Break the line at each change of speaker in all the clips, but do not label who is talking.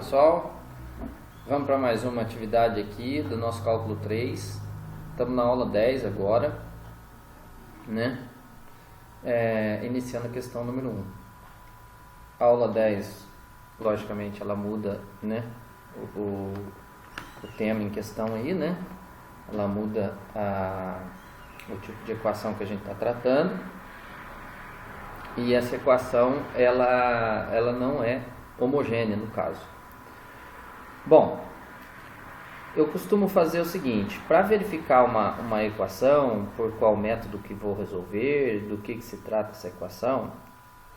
pessoal, vamos para mais uma atividade aqui do nosso cálculo 3. Estamos na aula 10 agora, né? Iniciando a questão número 1. A aula 10, logicamente, ela muda, né? O tema em questão aí, né? Ela muda o tipo de equação que a gente está tratando. E essa equação, ela não é homogênea no caso. Bom, eu costumo fazer o seguinte: para verificar uma equação, por qual método que vou resolver, do que se trata essa equação,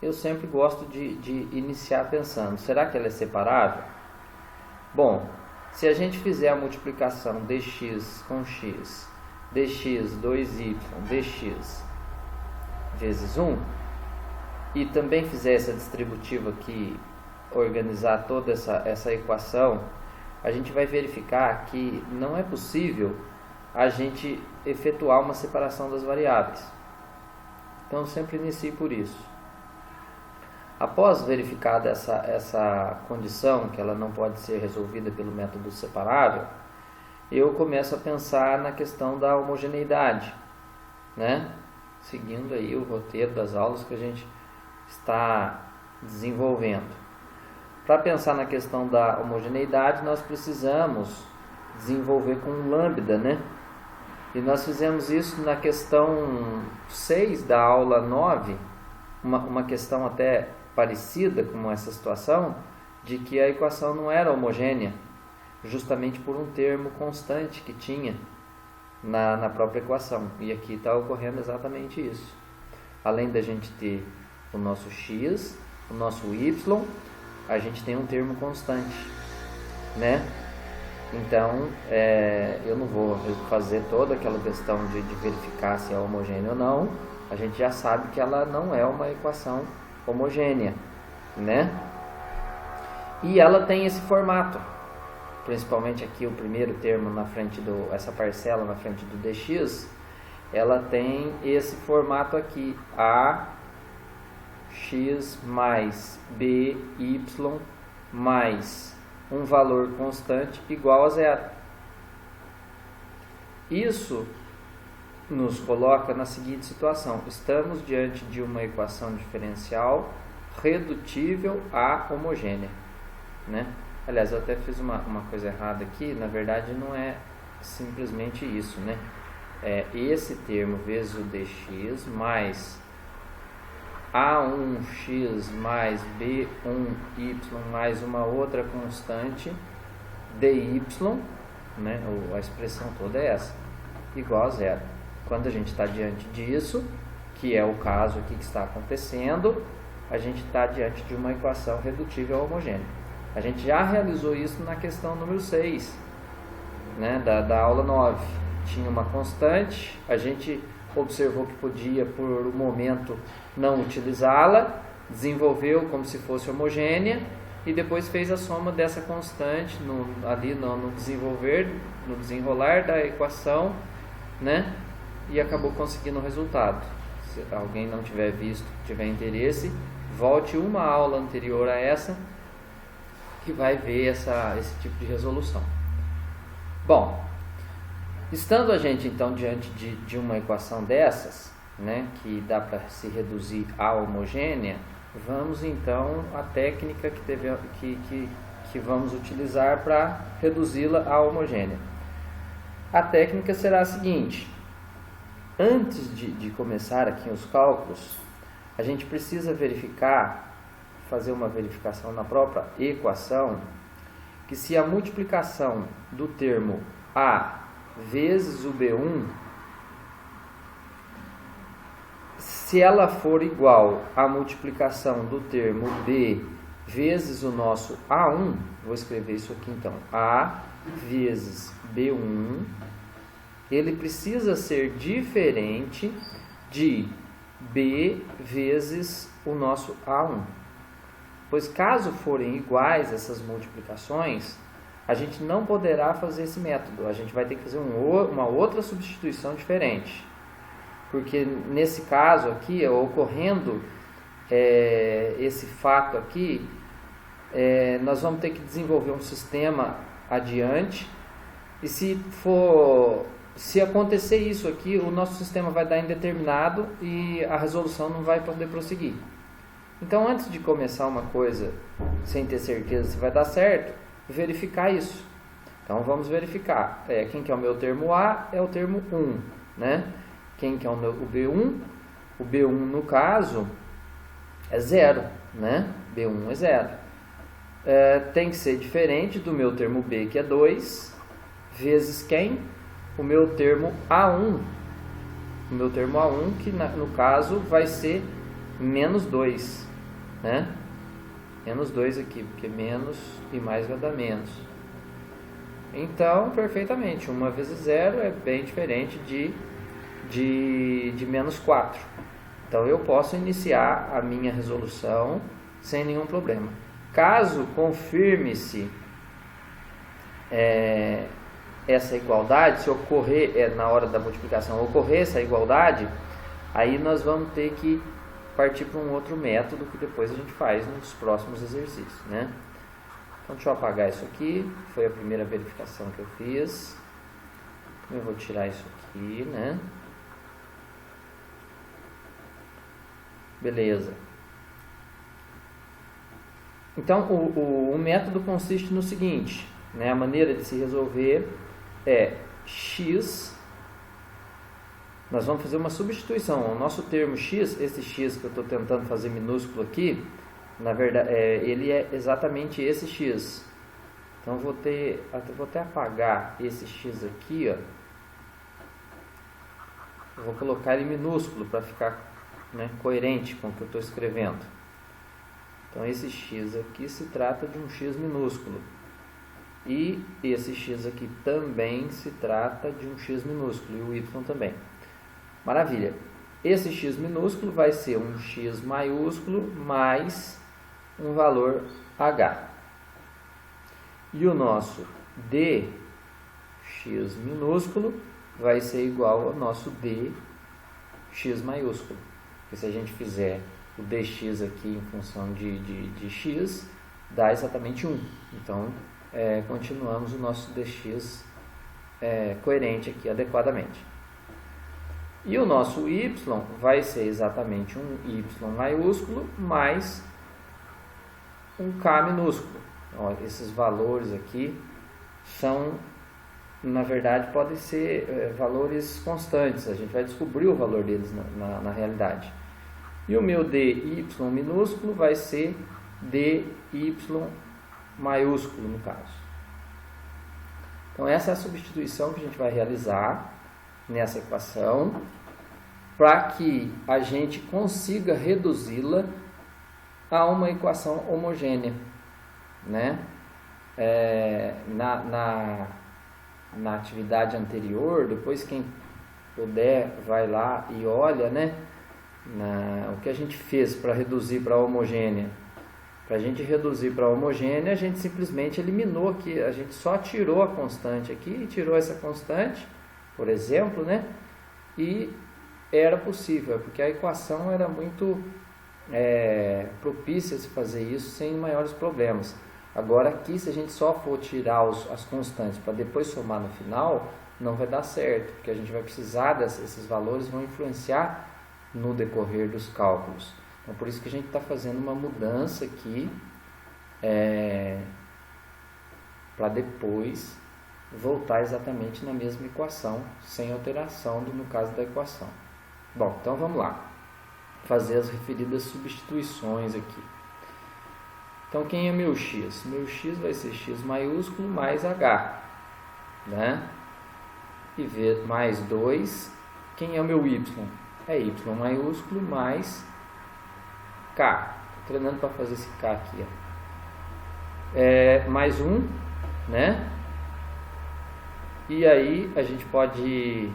eu sempre gosto de iniciar pensando, será que ela é separável? Bom, se a gente fizer a multiplicação dx com x, dx 2y, dx vezes 1, e também fizer essa distributiva aqui, organizar toda essa equação, a gente vai verificar que não é possível a gente efetuar uma separação das variáveis. Então, eu sempre inicio por isso. Após verificada essa condição, que ela não pode ser resolvida pelo método separável, eu começo a pensar na questão da homogeneidade, né? Seguindo aí o roteiro das aulas que a gente está desenvolvendo. Para pensar na questão da homogeneidade, nós precisamos desenvolver com um lambda, né? E nós fizemos isso na questão 6 da aula 9, uma questão até parecida com essa situação, de que a equação não era homogênea, justamente por um termo constante que tinha na própria equação. E aqui está ocorrendo exatamente isso. Além da gente ter o nosso x, o nosso y, a gente tem um termo constante, né? Então, eu não vou fazer toda aquela questão de verificar se é homogênea ou não. A gente já sabe que ela não é uma equação homogênea, né? E ela tem esse formato, principalmente aqui o primeiro termo na frente essa parcela na frente do dx, ela tem esse formato aqui, x mais by mais um valor constante igual a zero. Isso nos coloca na seguinte situação: estamos diante de uma equação diferencial redutível a homogênea, né? Aliás, eu até fiz uma coisa errada aqui. Na verdade, não é simplesmente isso, né? É esse termo vezes o dx mais A1x mais B1y mais uma outra constante dy, né? A expressão toda é essa, igual a zero. Quando a gente está diante disso, que é o caso aqui que está acontecendo, a gente está diante de uma equação redutível a homogênea. A gente já realizou isso na questão número 6, né? da aula 9. Tinha uma constante, a gente observou que podia, por um momento, não utilizá-la, desenvolveu como se fosse homogênea e depois fez a soma dessa constante no desenrolar da equação, né? E acabou conseguindo o resultado. Se alguém não tiver visto, tiver interesse, volte uma aula anterior a essa que vai ver esse tipo de resolução. Bom, estando a gente então diante de uma equação dessas, né, que dá para se reduzir a homogênea, vamos então à técnica que vamos utilizar para reduzi-la a homogênea. A técnica será a seguinte: antes de começar aqui os cálculos, a gente precisa fazer uma verificação na própria equação, que se a multiplicação do termo A vezes o B1, se ela for igual à multiplicação do termo B vezes o nosso A1, vou escrever isso aqui então, A vezes B1, ele precisa ser diferente de B vezes o nosso A1. Pois caso forem iguais essas multiplicações, a gente não poderá fazer esse método. A gente vai ter que fazer uma outra substituição diferente. Porque nesse caso aqui, ocorrendo esse fato aqui, nós vamos ter que desenvolver um sistema adiante, e se acontecer isso aqui, o nosso sistema vai dar indeterminado e a resolução não vai poder prosseguir. Então, antes de começar uma coisa sem ter certeza se vai dar certo, verificar isso. Então, vamos verificar. Quem que é o meu termo A é o termo 1, né? Quem que é o B1? O B1, no caso, é 0, né? B1 é 0. Tem que ser diferente do meu termo B, que é 2, vezes quem? O meu termo A1. O meu termo A1, que no caso vai ser menos 2, né? Menos 2 aqui, porque menos e mais vai dar menos. Então, perfeitamente, 1 vezes 0 é bem diferente de menos 4. Então, eu posso iniciar a minha resolução sem nenhum problema. Caso confirme-se essa igualdade, se ocorrer, na hora da multiplicação, ocorrer essa igualdade, aí nós vamos ter que partir para um outro método que depois a gente faz nos próximos exercícios, né? Então, deixa eu apagar isso aqui. Foi a primeira verificação que eu fiz. Eu vou tirar isso aqui, né? Beleza. Então, o método consiste no seguinte, né? A maneira de se resolver é x. Nós vamos fazer uma substituição. O nosso termo x, esse x que eu estou tentando fazer minúsculo aqui, na verdade, ele é exatamente esse x. Então, vou até apagar esse x aqui, ó. Eu vou colocar ele minúsculo para ficar, né, coerente com o que eu estou escrevendo. Então, esse x aqui se trata de um x minúsculo. E esse x aqui também se trata de um x minúsculo. E o y também. Maravilha. Esse x minúsculo vai ser um x maiúsculo mais um valor h. E o nosso dx minúsculo vai ser igual ao nosso dx maiúsculo. Porque se a gente fizer o dx aqui em função de x, dá exatamente 1. Então, continuamos o nosso dx coerente aqui adequadamente. E o nosso y vai ser exatamente um y maiúsculo mais um k minúsculo. Ó, esses valores aqui são, na verdade, podem ser valores constantes. A gente vai descobrir o valor deles na realidade. E o meu dy minúsculo vai ser dy maiúsculo, no caso. Então, essa é a substituição que a gente vai realizar nessa equação para que a gente consiga reduzi-la a uma equação homogênea, né? Na atividade anterior, depois quem puder vai lá e olha, né? O que a gente fez para reduzir para homogênea. Para a gente reduzir para homogênea, a gente simplesmente eliminou aqui, a gente só tirou a constante aqui e tirou essa constante, por exemplo, né? E era possível, porque a equação era muito propícia a se fazer isso sem maiores problemas. Agora aqui, se a gente só for tirar as constantes para depois somar no final, não vai dar certo, porque a gente vai precisar desses valores, vão influenciar no decorrer dos cálculos. Então, por isso que a gente está fazendo uma mudança aqui, para depois voltar exatamente na mesma equação, sem alteração no caso da equação. Bom, então vamos lá, fazer as referidas substituições aqui. Então, quem é meu x? Meu x vai ser x maiúsculo mais h, né? E mais 2. Quem é o meu y? É y maiúsculo mais k. Estou treinando para fazer esse k aqui, ó. Mais 1, né? E aí a gente pode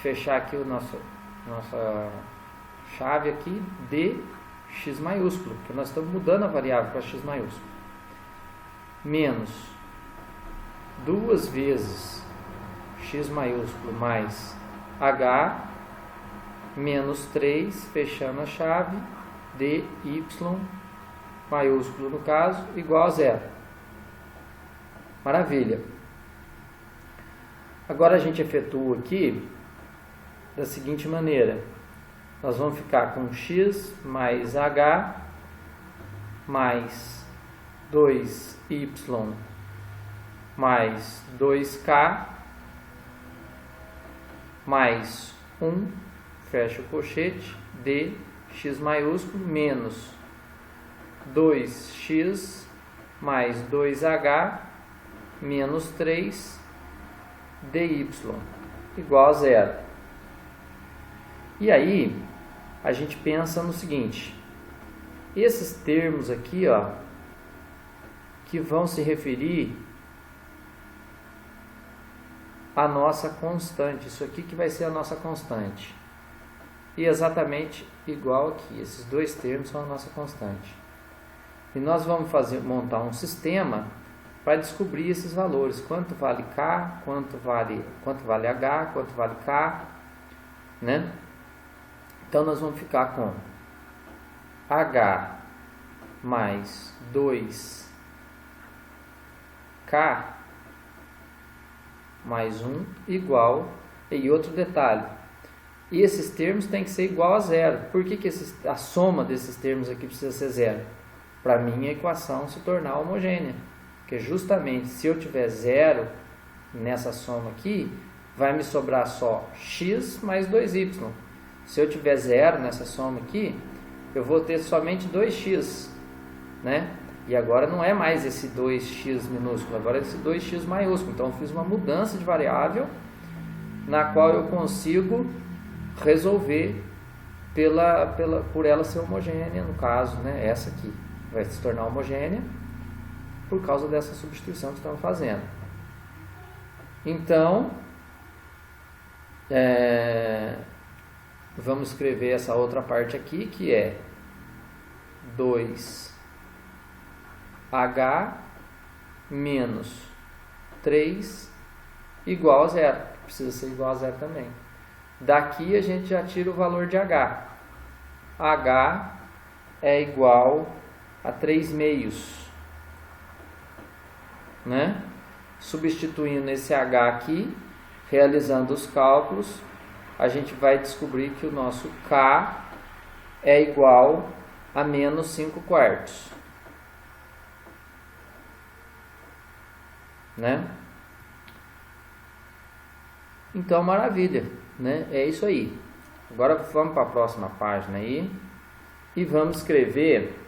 fechar aqui nossa chave aqui de x maiúsculo, porque nós estamos mudando a variável para x maiúsculo. Menos 2 vezes x maiúsculo mais h, menos 3, fechando a chave, dy maiúsculo no caso, igual a zero. Maravilha. Agora a gente efetua aqui da seguinte maneira. Nós vamos ficar com x mais h mais 2y mais 2k mais 1, fecha o colchete, d x maiúsculo menos 2x mais 2h menos 3 dy igual a zero. E aí a gente pensa no seguinte: esses termos aqui, ó, que vão se referir à nossa constante, isso aqui que vai ser a nossa constante, e exatamente igual aqui, esses dois termos são a nossa constante. E nós vamos montar um sistema para descobrir esses valores, quanto vale K, quanto vale H, quanto vale K, né? Então nós vamos ficar com H mais 2K mais 1 igual, e outro detalhe, esses termos tem que ser igual a zero. Por que a soma desses termos aqui precisa ser zero? Para minha equação se tornar homogênea. Porque justamente se eu tiver zero nessa soma aqui, vai me sobrar só x mais 2y. Se eu tiver zero nessa soma aqui, eu vou ter somente 2x, né? E agora não é mais esse 2x minúsculo, agora é esse 2x maiúsculo. Então eu fiz uma mudança de variável na qual eu consigo resolver por ela ser homogênea, no caso, né? Essa aqui vai se tornar homogênea por causa dessa substituição que estamos fazendo. Então, vamos escrever essa outra parte aqui, que é 2H menos 3 igual a zero. Precisa ser igual a zero também. Daqui a gente já tira o valor de H. H é igual a 3 meios. Né? Substituindo esse H aqui, realizando os cálculos, a gente vai descobrir que o nosso K é igual a menos 5 quartos. Né? Então, maravilha, né? É isso aí. Agora vamos para a próxima página aí e vamos escrever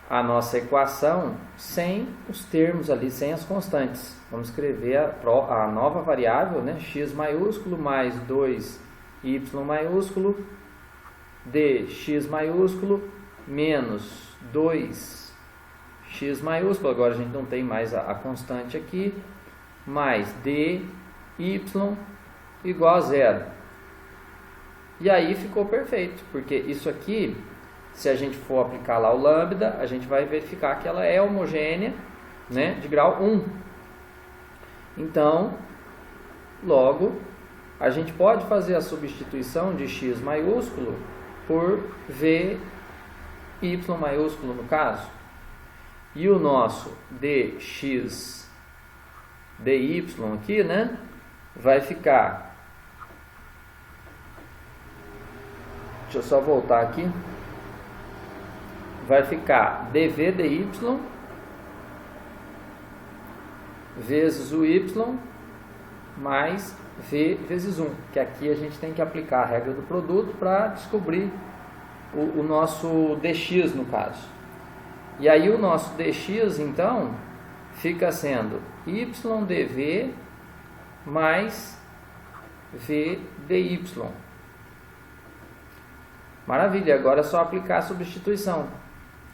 a nossa equação sem os termos ali, sem as constantes. Vamos escrever a nova variável, né? X maiúsculo mais 2y maiúsculo dx maiúsculo menos 2x maiúsculo, agora a gente não tem mais a constante aqui, mais dy igual a zero. E aí ficou perfeito, porque isso aqui, se a gente for aplicar lá o lambda, a gente vai verificar que ela é homogênea, né, de grau 1. Então, logo, a gente pode fazer a substituição de x maiúsculo por vy maiúsculo no caso. E o nosso dx dy aqui, né, vai ficar... Deixa eu só voltar aqui. Vai ficar dv dy vezes o y mais v vezes 1, que aqui a gente tem que aplicar a regra do produto para descobrir o nosso dx no caso. E aí o nosso dx então fica sendo y dv mais v dy. Maravilha, agora é só aplicar a substituição.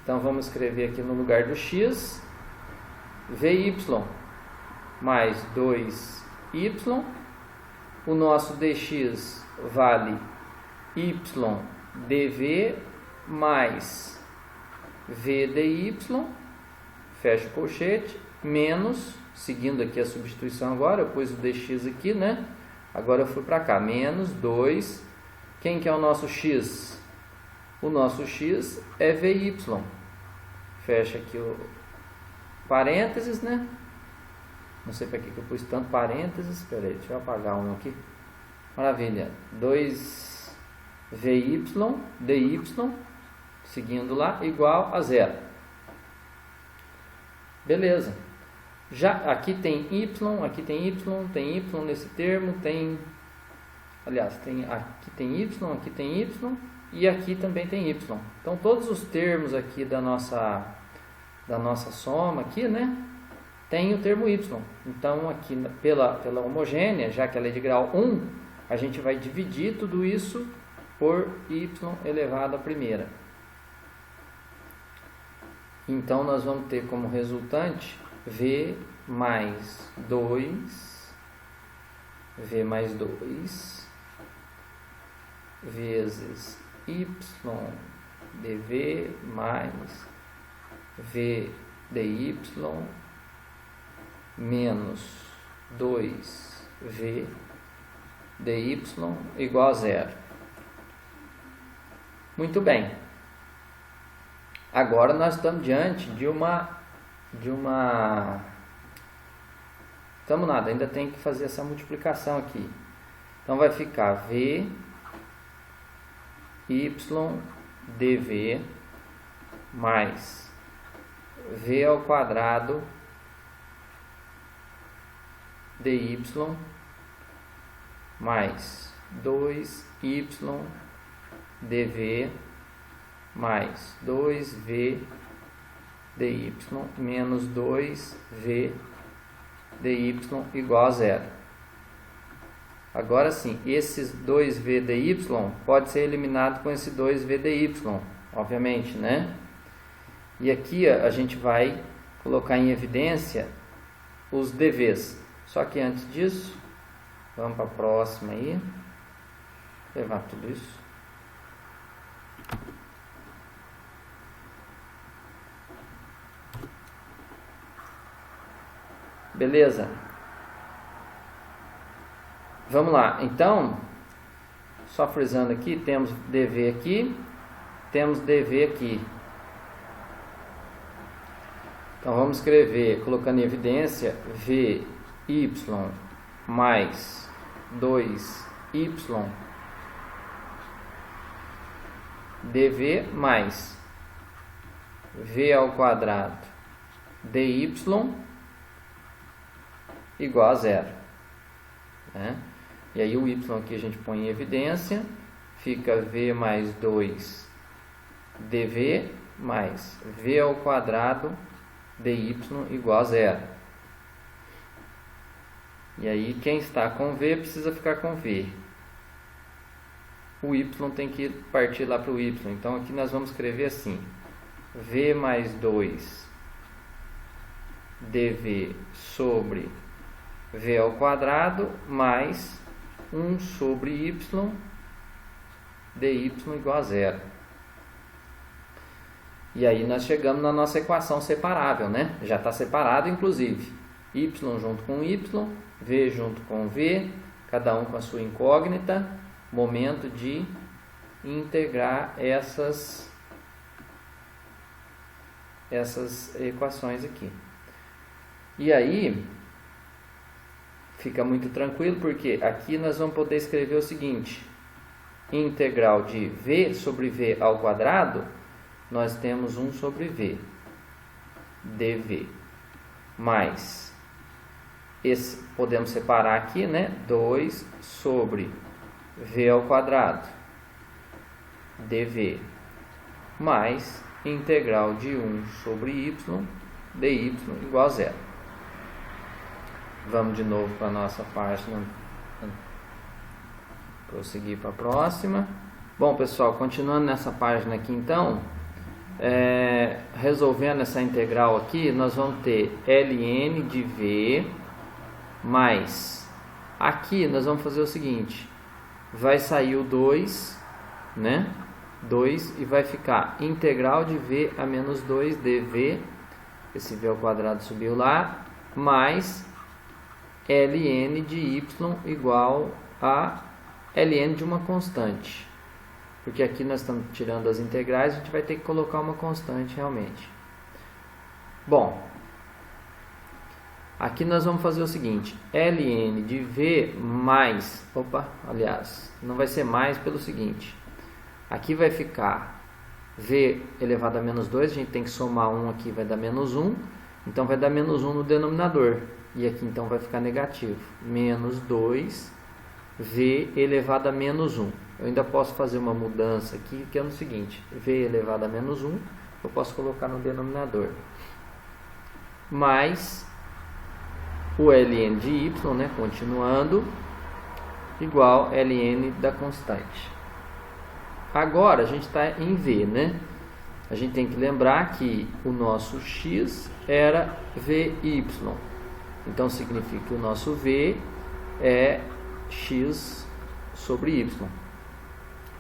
Então vamos escrever aqui no lugar do x, vy mais 2y, o nosso dx vale y dv mais v dy, fecha o colchete, menos, seguindo aqui a substituição agora, eu pus o dx aqui, né? Agora eu fui para cá, menos 2, quem que é o nosso x? o nosso x é VY. Fecha aqui o parênteses, né? Não sei para que eu pus tanto parênteses. Espera aí, deixa eu apagar um aqui. Maravilha. 2VY, dy, seguindo lá, igual a 0. Beleza. Já aqui tem y, tem y nesse termo, aliás, aqui tem y e aqui também tem y. Então todos os termos aqui da nossa soma aqui, né, tem o termo y. Então aqui pela homogênea, já que ela é de grau 1, a gente vai dividir tudo isso por y elevado à primeira. Então nós vamos ter como resultante v mais 2 vezes y dv mais v dy menos 2v dy igual a 0. Muito bem. Agora nós estamos diante de uma estamos nada, ainda tem que fazer essa multiplicação aqui. Então vai ficar v y dv mais v ao quadrado dy mais 2y dv mais 2v dy menos 2v dy igual a 0. Agora sim, esses 2v dy pode ser eliminado com esse 2v dy, obviamente, né? E aqui a gente vai colocar em evidência os dv's. Só que antes disso, vamos para a próxima aí. Levar tudo isso. Beleza? Vamos lá. Então, só frisando aqui, temos dv aqui, temos dv aqui. Então, vamos escrever, colocando em evidência, vy mais 2y dv mais v ao quadrado dy igual a 0, né? E aí o y aqui a gente põe em evidência, fica v mais 2 dv mais v ao quadrado dy igual a 0. E aí quem está com v precisa ficar com v. O y tem que partir lá para o y. Então aqui nós vamos escrever assim: v mais 2 dv sobre v ao quadrado mais 1 sobre y dy igual a 0. E aí nós chegamos na nossa equação separável, né? Já está separado, inclusive. Y junto com y, v junto com v, cada um com a sua incógnita. Momento de integrar essas equações aqui. E aí fica muito tranquilo, porque aqui nós vamos poder escrever o seguinte: integral de v sobre v ao quadrado, nós temos 1 sobre v dv mais, esse podemos separar aqui, né? 2 sobre v ao quadrado dv mais integral de 1 sobre y dy igual a 0. Vamos de novo para a nossa página, prosseguir para a próxima. Bom, pessoal, continuando nessa página aqui, então, resolvendo essa integral aqui, nós vamos ter ln de v mais, aqui nós vamos fazer o seguinte: vai sair o 2, né? 2, e vai ficar integral de v a menos 2 dv, esse v ao quadrado subiu lá, mais ln de y igual a ln de uma constante. porque aqui nós estamos tirando as integrais, a gente vai ter que colocar uma constante realmente. Bom, aqui nós vamos fazer o seguinte, ln de v mais, não vai ser mais pelo seguinte, aqui vai ficar v elevado a menos 2, a gente tem que somar 1 aqui, vai dar menos 1, então vai dar menos 1 no denominador, e aqui então vai ficar negativo, menos 2v elevado a menos 1. Eu ainda posso fazer uma mudança aqui, que é no seguinte, v elevado a menos 1, eu posso colocar no denominador, mais o ln de y, né, continuando, igual ln da constante. Agora a gente está em v, né? A gente tem que lembrar que o nosso x era vy. Então significa que o nosso v é x sobre y.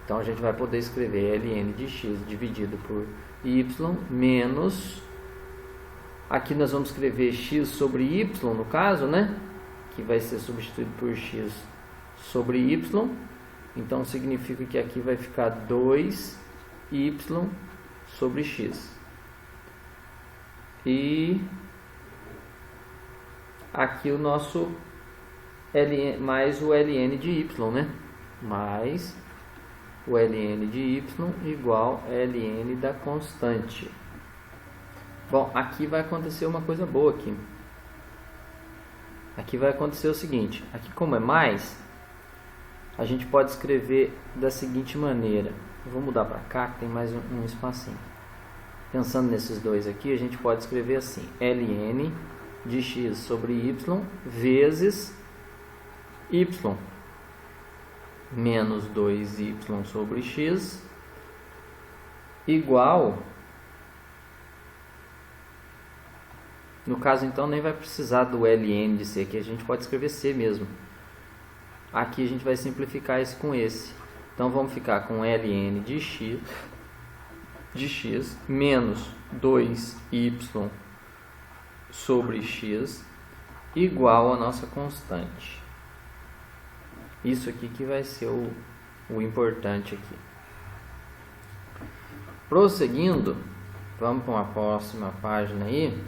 Então a gente vai poder escrever ln de x dividido por y menos, aqui nós vamos escrever x sobre y no caso, né? Que vai ser substituído por x sobre y. Então significa que aqui vai ficar 2y sobre x. E aqui o nosso ln, mais o ln de y, né? Mais o ln de y igual ln da constante. Bom, aqui vai acontecer uma coisa boa aqui. Aqui vai acontecer o seguinte, aqui como é mais, a gente pode escrever da seguinte maneira. Eu vou mudar para cá, que tem mais um espacinho. Pensando nesses dois aqui, a gente pode escrever assim, ln de x sobre y vezes y menos 2y sobre x igual, no caso então nem vai precisar do ln de c aqui, a gente pode escrever c mesmo. Aqui a gente vai simplificar esse com esse, então vamos ficar com ln de x menos 2y sobre x igual a nossa constante. Isso aqui que vai ser o importante aqui. Prosseguindo, vamos para uma próxima página aí.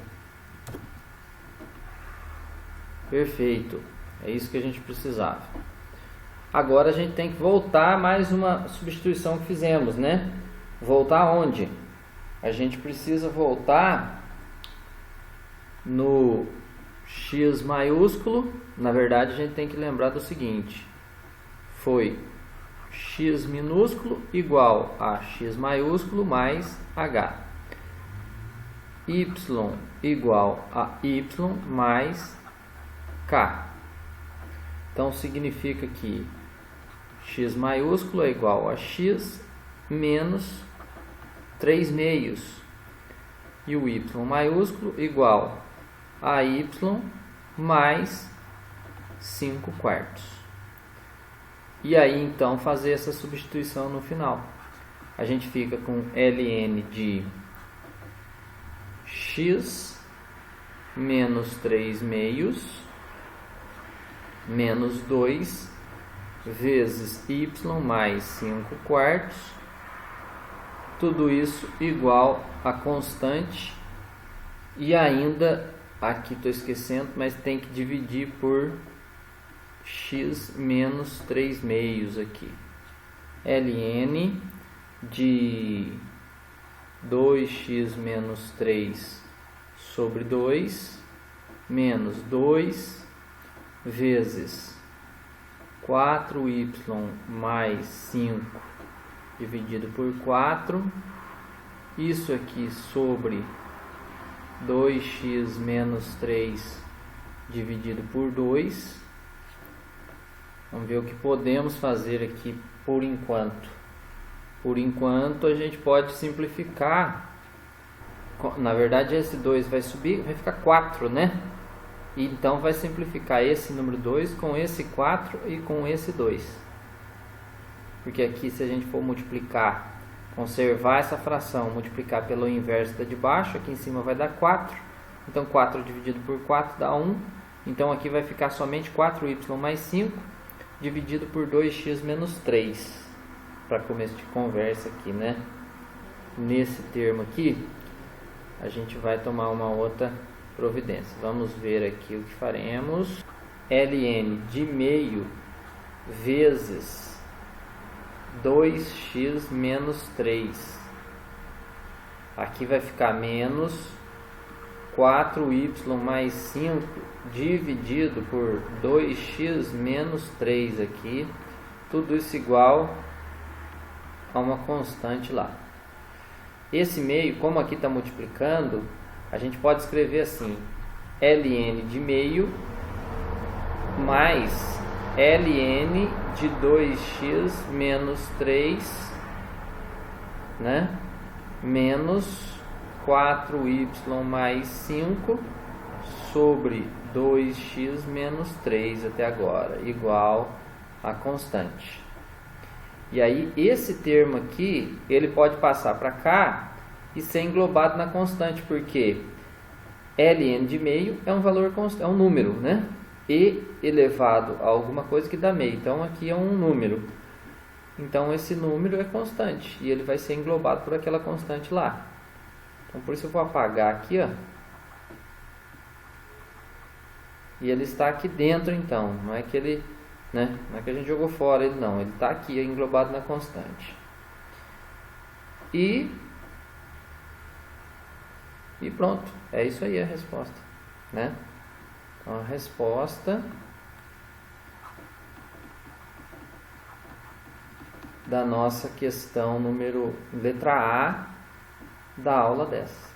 Perfeito, é isso que a gente precisava. Agora a gente tem que voltar mais uma substituição que fizemos, né? Voltar onde? A gente precisa voltar no x maiúsculo. Na verdade a gente tem que lembrar do seguinte, foi x minúsculo igual a x maiúsculo mais h, y igual a y mais k. Então significa que x maiúsculo é igual a x menos 3/2 e o y maiúsculo igual a y mais 5/4. E aí então fazer essa substituição no final. A gente fica com ln de x menos 3/2 menos 2 vezes y mais 5/4, tudo isso igual a constante, e ainda, aqui estou esquecendo, mas tem que dividir por x menos 3/2 aqui. ln de 2x menos 3 sobre 2 menos 2 vezes 4y mais 5 dividido por 4, isso aqui sobre 2x menos 3 dividido por 2. Vamos ver o que podemos fazer aqui por enquanto. Por enquanto a gente pode simplificar. Na verdade esse 2 vai subir, vai ficar 4, né? Então vai simplificar esse número 2 com esse 4 e com esse 2. Porque aqui se a gente for multiplicar, conservar essa fração, multiplicar pelo inverso da de baixo, aqui em cima vai dar 4. Então 4 dividido por 4 dá 1. Então aqui vai ficar somente 4y mais 5 dividido por 2x menos 3. para começo de conversa aqui, né? Nesse termo aqui, a gente vai tomar uma outra providência. Vamos ver aqui o que faremos. ln de meio vezes 2x menos 3. Aqui vai ficar menos 4y mais 5 dividido por 2x menos 3 aqui. Tudo isso igual a uma constante lá. Esse meio, como aqui está multiplicando, a gente pode escrever assim: ln de meio mais ln de 2x menos 3, né? Menos 4y mais 5 sobre 2x menos 3 até agora, igual a constante. E aí esse termo aqui, ele pode passar para cá e ser englobado na constante, porque ln de meio é um valor constante, é um número, né? E elevado a alguma coisa que dá meio. Então aqui é um número. Então esse número é constante e ele vai ser englobado por aquela constante lá. Então por isso eu vou apagar aqui, ó. E ele está aqui dentro, então. Não é que ele, né? Não é que a gente jogou fora ele, não. Ele está aqui englobado na constante. E pronto. É isso aí a resposta, né? Então a resposta da nossa questão número letra A da aula 10.